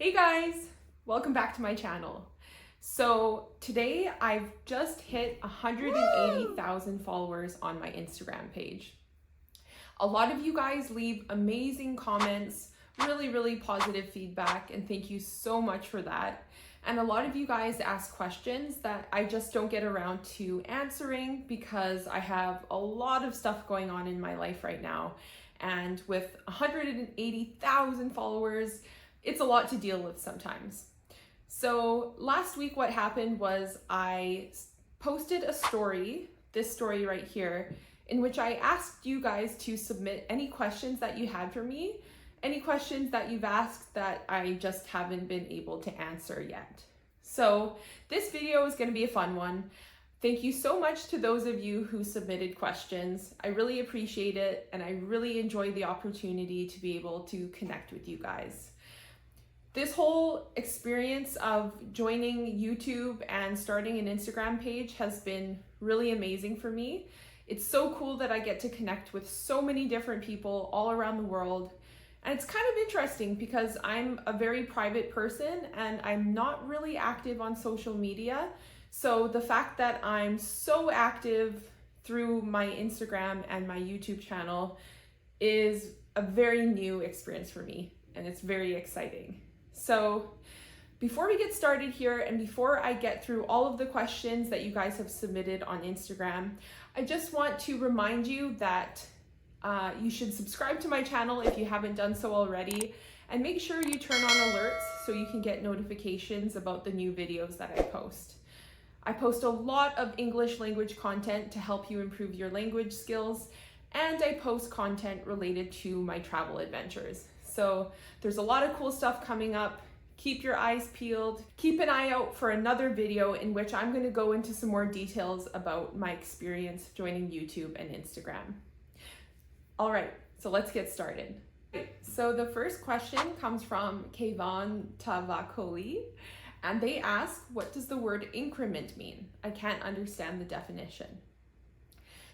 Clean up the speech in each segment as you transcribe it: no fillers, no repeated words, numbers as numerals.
Hey guys, welcome back to my channel. So today I've just hit 180,000 followers on my Instagram page. A lot of you guys leave amazing comments, really positive feedback, and thank you so much for that. And a lot of you guys ask questions that I just don't get around to answering because I have a lot of stuff going on in my life right now. And with 180,000 followers, it's a lot to deal with sometimes. So last week what happened was I posted a story, this story right here, in which I asked you guys to submit any questions that you had for me, any questions that you've asked that I just haven't been able to answer yet. So this video is going to be a fun one. Thank you so much to those of you who submitted questions. I really appreciate it, and I really enjoy the opportunity to be able to connect with you guys. This whole experience of joining YouTube and starting an Instagram page has been really amazing for me. It's so cool that I get to connect with so many different people all around the world. And it's kind of interesting because I'm a very private person and I'm not really active on social media. So the fact that I'm so active through my Instagram and my YouTube channel is a very new experience for me, and it's very exciting. So before we get started here and before I get through all of the questions that you guys have submitted on Instagram, I just want to remind you that you should subscribe to my channel if you haven't done so already, and make sure you turn on alerts so you can get notifications about the new videos that I post. I post a lot of English language content to help you improve your language skills, and I post content related to my travel adventures. So there's a lot of cool stuff coming up. Keep your eyes peeled. Keep an eye out for another video in which I'm going to go into some more details about my experience joining YouTube and Instagram. All right, so let's get started. So the first question comes from Kayvon Tavakoli, and they ask, what does the word increment mean? I can't understand the definition.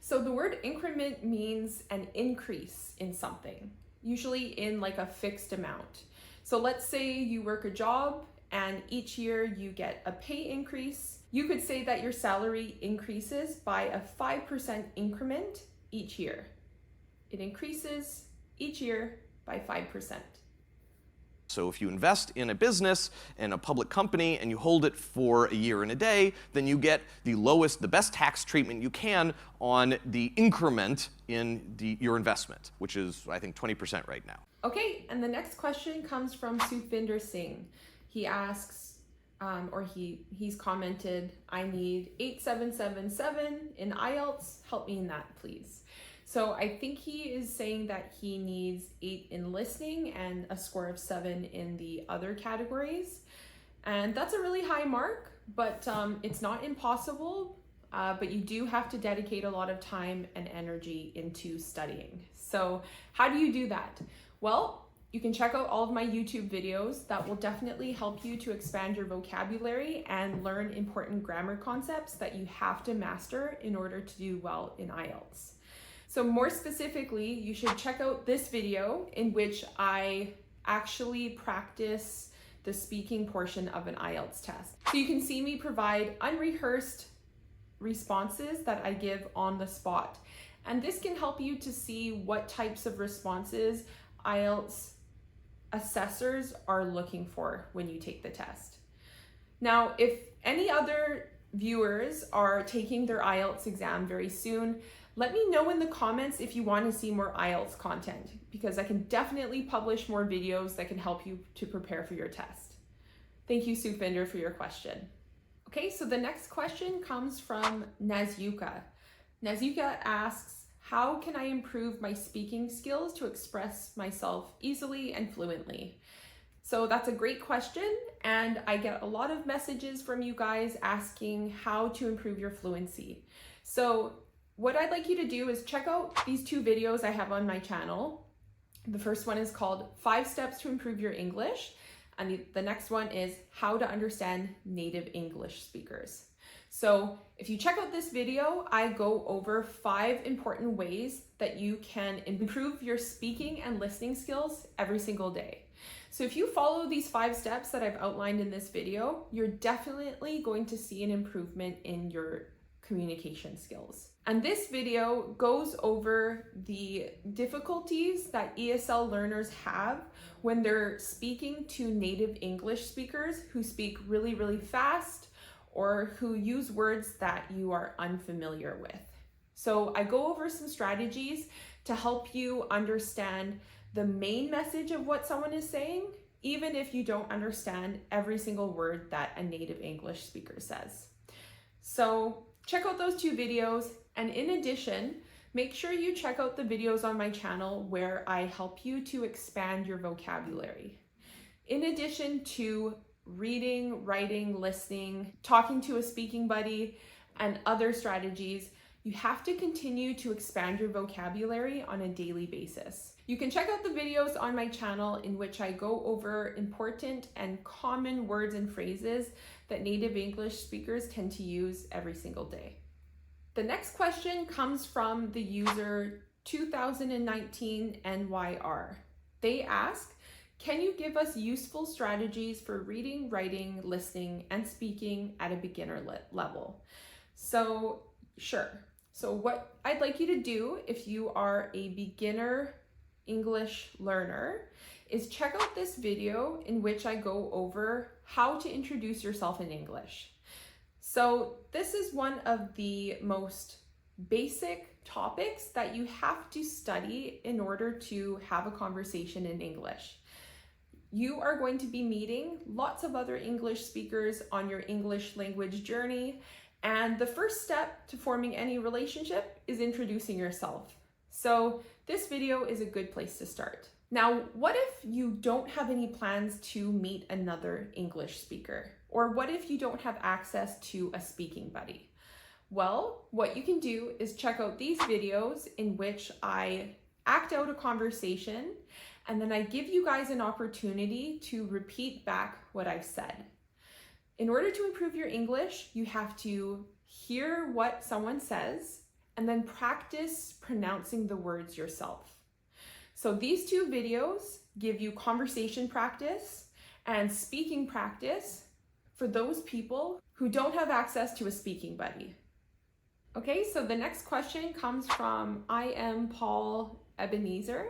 So the word increment means an increase in something, usually in like a fixed amount. So let's say you work a job and each year you get a pay increase. You could say that your salary increases by a 5% increment each year. It increases each year by 5%. So if you invest in a business, in a public company, and you hold it for a year and a day, then you get the best tax treatment you can on the increment in your investment, which is, I think, 20% right now. Okay, and the next question comes from Sukhvinder Singh. He asks, he's commented, I need 8777 in IELTS. Help me in that, please. So I think he is saying that he needs 8 in listening and a score of 7 in the other categories. And that's a really high mark, but it's not impossible, but you do have to dedicate a lot of time and energy into studying. So how do you do that? Well, you can check out all of my YouTube videos that will definitely help you to expand your vocabulary and learn important grammar concepts that you have to master in order to do well in IELTS. So more specifically, you should check out this video in which I actually practice the speaking portion of an IELTS test. So you can see me provide unrehearsed responses that I give on the spot. And this can help you to see what types of responses IELTS assessors are looking for when you take the test. Now, if any other viewers are taking their IELTS exam very soon, let me know in the comments if you want to see more IELTS content, because I can definitely publish more videos that can help you to prepare for your test. Thank you, Sukhvinder, for your question. Okay, so the next question comes from Nazyuka. Nazyuka asks, how can I improve my speaking skills to express myself easily and fluently? So that's a great question, and I get a lot of messages from you guys asking how to improve your fluency. So what I'd like you to do is check out these 2 videos I have on my channel. The first one is called 5 Steps to Improve Your English, and the next one is How to Understand Native English Speakers. So if you check out this video, I go over 5 important ways that you can improve your speaking and listening skills every single day. So if you follow these 5 steps that I've outlined in this video, you're definitely going to see an improvement in your communication skills. And this video goes over the difficulties that ESL learners have when they're speaking to native English speakers who speak really, really fast or who use words that you are unfamiliar with. So I go over some strategies to help you understand the main message of what someone is saying, even if you don't understand every single word that a native English speaker says. So check out those 2 videos, and in addition, make sure you check out the videos on my channel where I help you to expand your vocabulary. In addition to reading, writing, listening, talking to a speaking buddy, and other strategies, you have to continue to expand your vocabulary on a daily basis. You can check out the videos on my channel in which I go over important and common words and phrases that native English speakers tend to use every single day. The next question comes from the user 2019 NYR. They ask, can you give us useful strategies for reading, writing, listening, and speaking at a beginner level? So, sure. So what I'd like you to do if you are a beginner English learner is check out this video in which I go over how to introduce yourself in English. So this is one of the most basic topics that you have to study in order to have a conversation in English. You are going to be meeting lots of other English speakers on your English language journey, and the first step to forming any relationship is introducing yourself. So this video is a good place to start. Now, what if you don't have any plans to meet another English speaker? Or what if you don't have access to a speaking buddy? Well, what you can do is check out these videos in which I act out a conversation, and then I give you guys an opportunity to repeat back what I've said. In order to improve your English, you have to hear what someone says and then practice pronouncing the words yourself. So these 2 videos give you conversation practice and speaking practice for those people who don't have access to a speaking buddy. Okay, so the next question comes from I am Paul Ebenezer,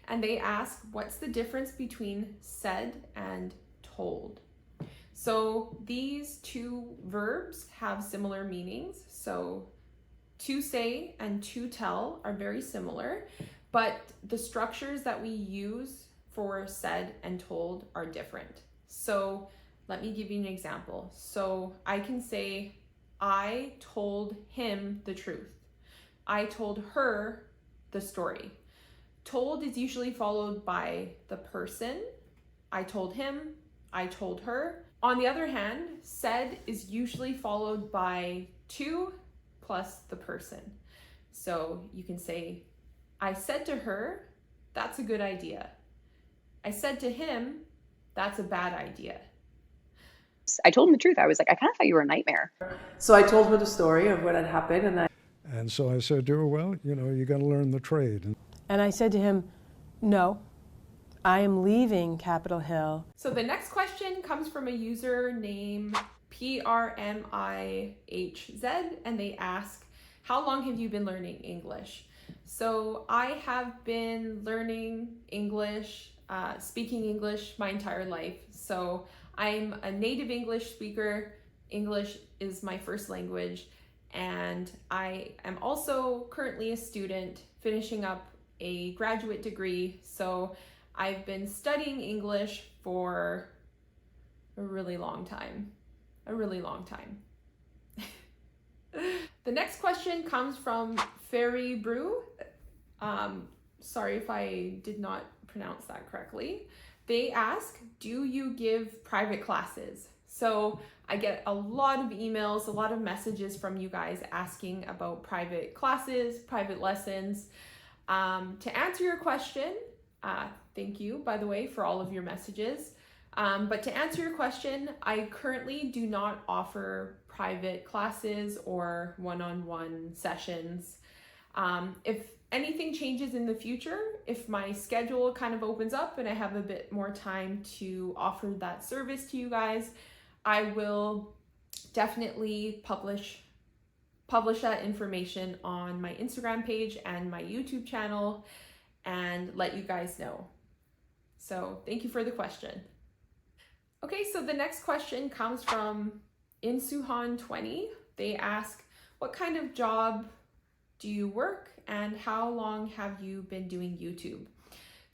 and they ask, what's the difference between said and told? So these 2 verbs have similar meanings. So to say and to tell are very similar, but the structures that we use for said and told are different. So let me give you an example. So I can say, I told him the truth. I told her the story. Told is usually followed by the person. I told him, I told her. On the other hand, said is usually followed by to plus the person. So you can say, I said to her, that's a good idea. I said to him, that's a bad idea. I told him the truth. I was like, I kind of thought you were a nightmare. So I told her the story of what had happened, And so I said to her, well, you know, you got to learn the trade. and I said to him, no, I am leaving Capitol Hill. So the next question comes from a user named PRMIHZ, and they ask, how long have you been learning English? So I have been learning English, speaking English my entire life. So I'm a native English speaker. English is my first language, and I am also currently a student finishing up a graduate degree. So I've been studying English for a really long time. The next question comes from Fairy Brew. Sorry if I did not pronounce that correctly. They ask, do you give private classes? So I get a lot of emails, a lot of messages from you guys asking about private classes, private lessons. To answer your question, thank you, by the way, for all of your messages. But to answer your question, I currently do not offer private classes or one-on-one sessions. If anything changes in the future, if my schedule kind of opens up and I have a bit more time to offer that service to you guys, I will definitely publish that information on my Instagram page and my YouTube channel and let you guys know. So thank you for the question. Okay, so the next question comes from Insuhan20. They ask, what kind of job do you work and how long have you been doing YouTube?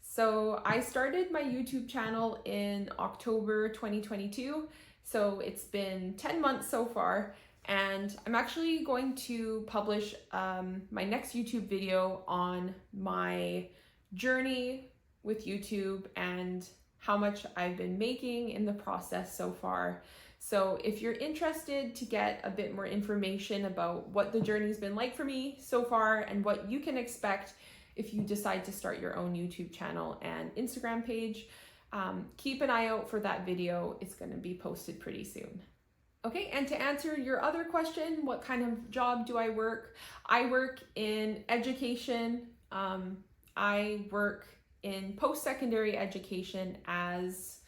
So I started my YouTube channel in October 2022. So it's been 10 months so far, and I'm actually going to publish my next YouTube video on my journey with YouTube and how much I've been making in the process so far. So if you're interested to get a bit more information about what the journey's been like for me so far and what you can expect if you decide to start your own YouTube channel and Instagram page, keep an eye out for that video. It's going to be posted pretty soon. Okay, and to answer your other question, what kind of job do I work? I work in education. I work in post-secondary education as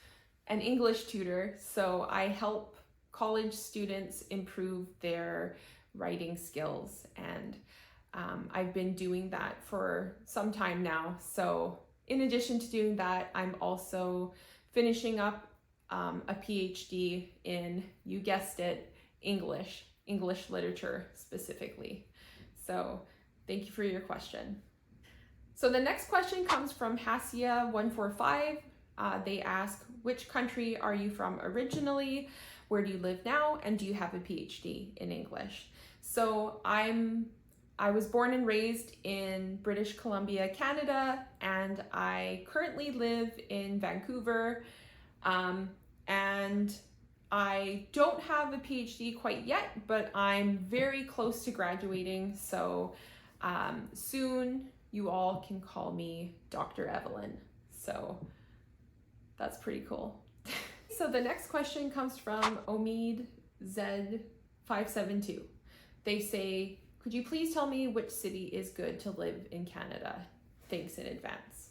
an English tutor. So I help college students improve their writing skills, and I've been doing that for some time now. So in addition to doing that, I'm also finishing up a PhD in, you guessed it, English literature specifically. So thank you for your question. So the next question comes from Hasia145. They ask, which country are you from originally? Where do you live now? And do you have a PhD in English? So I was born and raised in British Columbia, Canada, and I currently live in Vancouver. And I don't have a PhD quite yet, but I'm very close to graduating. So soon you all can call me Dr. Evelyn. So that's pretty cool. So the next question comes from Omid Z572. They say, could you please tell me which city is good to live in Canada? Thanks in advance.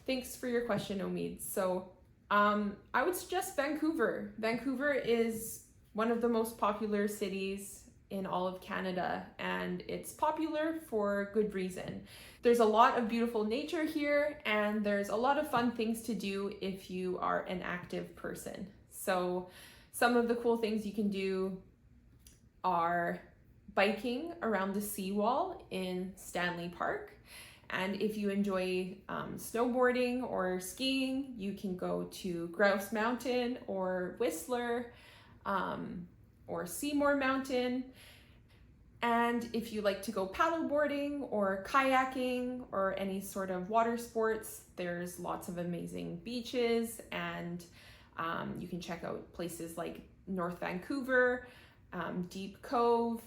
Thanks for your question, Omid. So I would suggest Vancouver. Vancouver is one of the most popular cities in all of Canada, and it's popular for good reason. There's a lot of beautiful nature here, and there's a lot of fun things to do if you are an active person. So some of the cool things you can do are biking around the seawall in Stanley Park. And if you enjoy snowboarding or skiing, you can go to Grouse Mountain or Whistler or Seymour Mountain. And if you like to go paddleboarding or kayaking or any sort of water sports, there's lots of amazing beaches, and you can check out places like North Vancouver, Deep Cove,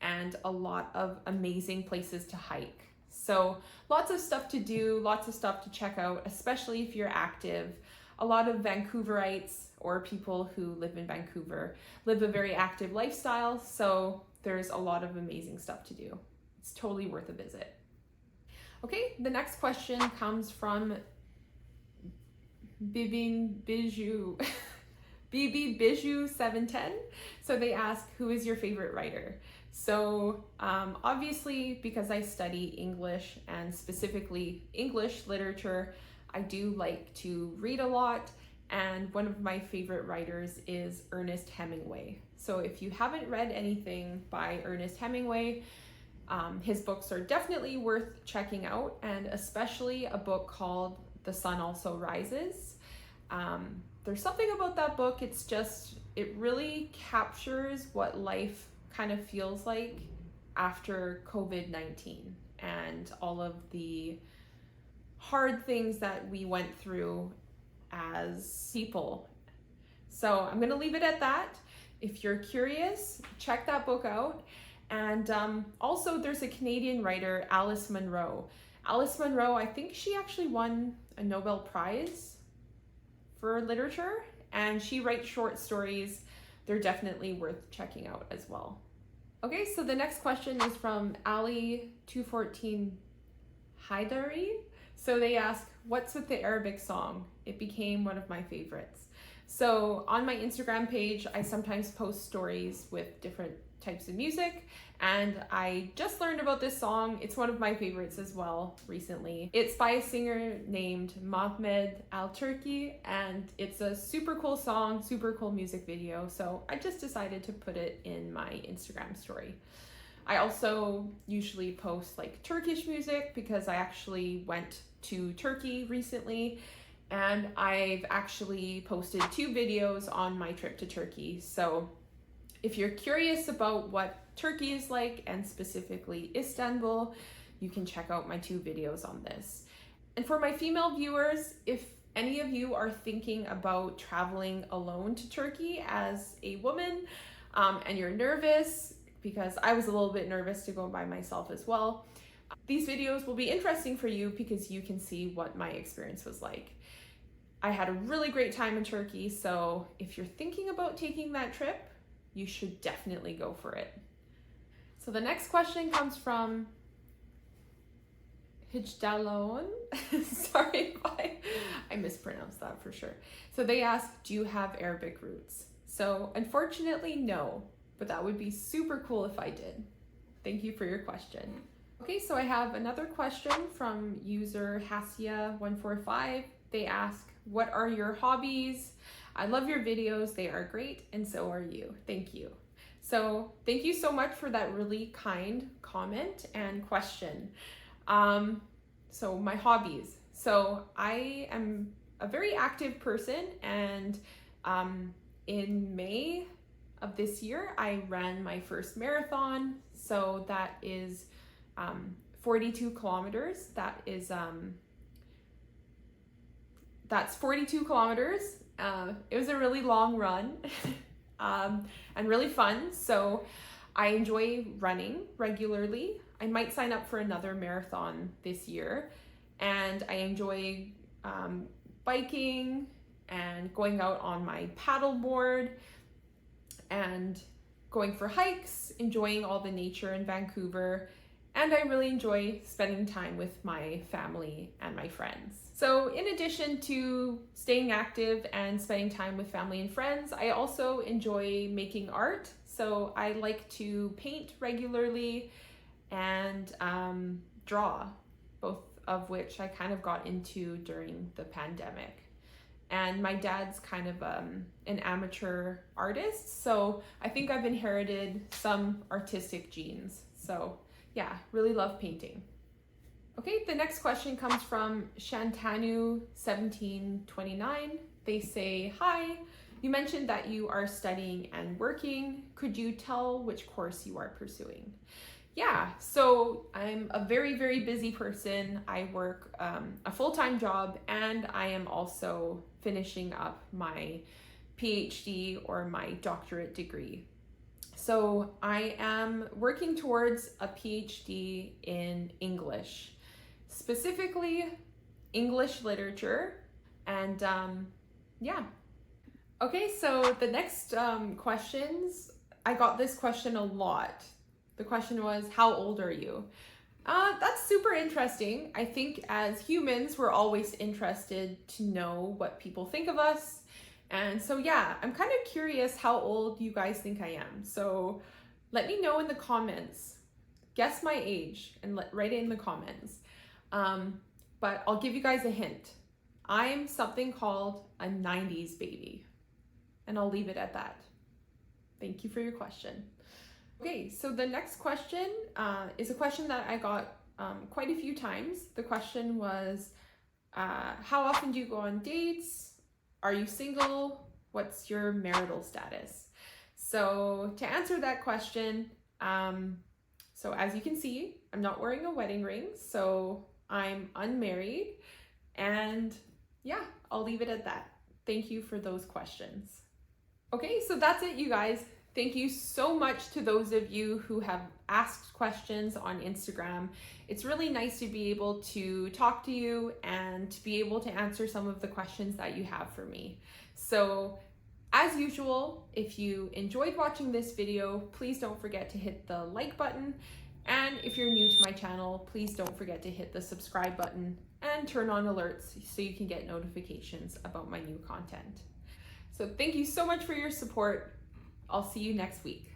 and a lot of amazing places to hike. So lots of stuff to do, lots of stuff to check out, especially if you're active. A lot of Vancouverites or people who live in Vancouver live a very active lifestyle, so there's a lot of amazing stuff to do. It's totally worth a visit. Okay, the next question comes from Bibin Bijou. BB Bijou 710. So they ask, who is your favorite writer? So obviously, because I study English and specifically English literature, I do like to read a lot, and one of my favorite writers is Ernest Hemingway. So if you haven't read anything by Ernest Hemingway, his books are definitely worth checking out, and especially a book called The Sun Also Rises. There's something about that book, it really captures what life kind of feels like after COVID-19 and all of the hard things that we went through as people. So I'm gonna leave it at that. If you're curious, check that book out. And also there's a Canadian writer, Alice Munro. Alice Munro, I think she actually won a Nobel Prize for literature, and she writes short stories. They're definitely worth checking out as well. Okay, so the next question is from Ali214 Haidari. So they ask, what's with the Arabic song? It became one of my favorites. So on my Instagram page, I sometimes post stories with different types of music, and I just learned about this song. It's one of my favorites as well recently. It's by a singer named Mahmed Al-Turki, and it's a super cool song, super cool music video. So I just decided to put it in my Instagram story. I also usually post like Turkish music because I actually went to Turkey recently, and I've actually posted 2 videos on my trip to Turkey. So if you're curious about what Turkey is like, and specifically Istanbul, you can check out my 2 videos on this. And for my female viewers, if any of you are thinking about traveling alone to Turkey as a woman, and you're nervous, because I was a little bit nervous to go by myself as well, these videos will be interesting for you because you can see what my experience was like. I had a really great time in Turkey, so if you're thinking about taking that trip, you should definitely go for it. So the next question comes from Hijdalon. Sorry if I mispronounced that for sure. So they ask, do you have Arabic roots? So unfortunately, no, but that would be super cool if I did. Thank you for your question. Okay, so I have another question from user Hasia145. They ask, what are your hobbies? I love your videos, they are great, and so are you. Thank you. So thank you so much for that really kind comment and question. So my hobbies. So I am a very active person, and in May of this year, I ran my first marathon. So that is 42 kilometers. That's 42 kilometers. It was a really long run and really fun. So I enjoy running regularly. I might sign up for another marathon this year. And I enjoy biking and going out on my paddleboard and going for hikes, enjoying all the nature in Vancouver. And I really enjoy spending time with my family and my friends. So in addition to staying active and spending time with family and friends, I also enjoy making art. So I like to paint regularly and draw, both of which I kind of got into during the pandemic. And my dad's kind of an amateur artist, so I think I've inherited some artistic genes. So yeah, really love painting. Okay, the next question comes from Shantanu1729. They say, hi, you mentioned that you are studying and working. Could you tell which course you are pursuing? Yeah, so I'm a very, very busy person. I work a full-time job, and I am also finishing up my PhD or my doctorate degree. So I am working towards a PhD in English, specifically English literature, and yeah. Okay, so the next questions, I got this question a lot. The question was, how old are you? That's super interesting. I think as humans, we're always interested to know what people think of us. And so yeah, I'm kind of curious how old you guys think I am. So let me know in the comments. Guess my age and write it in the comments. But I'll give you guys a hint. I'm something called a 90s baby. And I'll leave it at that. Thank you for your question. Okay, so the next question is a question that I got quite a few times. The question was, how often do you go on dates? Are you single? What's your marital status? So to answer that question, so as you can see, I'm not wearing a wedding ring, so I'm unmarried, and yeah, I'll leave it at that. Thank you for those questions. Okay, so that's it, you guys. Thank you so much to those of you who have asked questions on Instagram. It's really nice to be able to talk to you and to be able to answer some of the questions that you have for me. So as usual, if you enjoyed watching this video, please don't forget to hit the like button And if you're new to my channel, please don't forget to hit the subscribe button and turn on alerts so you can get notifications about my new content. So thank you so much for your support. I'll see you next week.